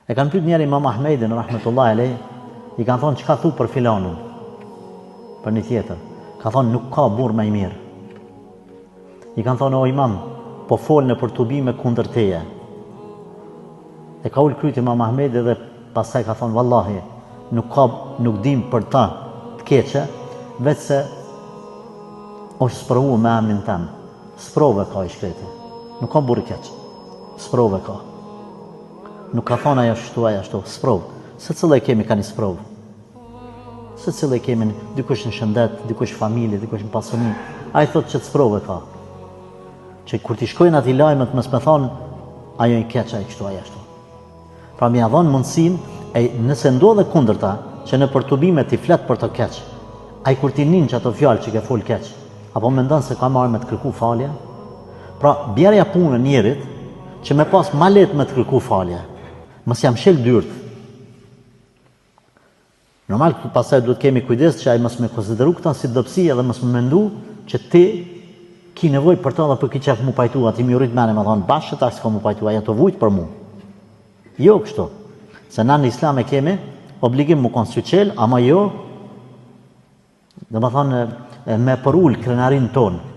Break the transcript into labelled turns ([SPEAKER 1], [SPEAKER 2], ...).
[SPEAKER 1] E kanë pyet njëri Imam Ahmedin rahmetullahi alejh, i kanë thonë çka thu për filanun, për një tjetër. Ka thonë nuk ka burr më i mirë. I kanë thonë o imam, po folën për tubime kundër teje. E ka ul kryt Imam Ahmedi dhe pastaj ka thonë vallahi, nuk dim për ta të keqe, vetë se është sprovu me emrin tem. Sprove ka i shkreti. Nuk ka burr i keq. Sprove ka. Nuk ka thonë ajo ashtu, sprov. Se cëllë e kemi ka një sprov. Se cëllë e kemi, dikush në shëndet, dikush familje, dikush në pasuni. A i thotë që të sprove ka. Që kur t'i shkojnë ati lajmet, mës me thonë, ajo i keq, ajo kështu, ajo ashtu. Pra mi a dhonë mundësin, e nëse ndodhe kundër ta, që në përtubime t'i flet për të keq, a i kur t'i nin që ato fjallë që ke fol keq, apo me ndonë se ka marrë me të kërku falje, pra bjerja punë njerit, që me pas ma let me të kërku falje, mës jam shel dyrt. Normal, pasaj duhet kemi kujdes që ai mës me konsideru këta si dopsi edhe mës me mendu që ti ki nevoj për të dhe për ki qef mu pajtu, ati mi urit mene me thonë bashkë ta s'ka mu pajtu, aja të vujt për mu. Jo kështu, se na në islam e kemi obligim mu konë syqel, ama jo, dhe me thonë me përull krenarin tonë,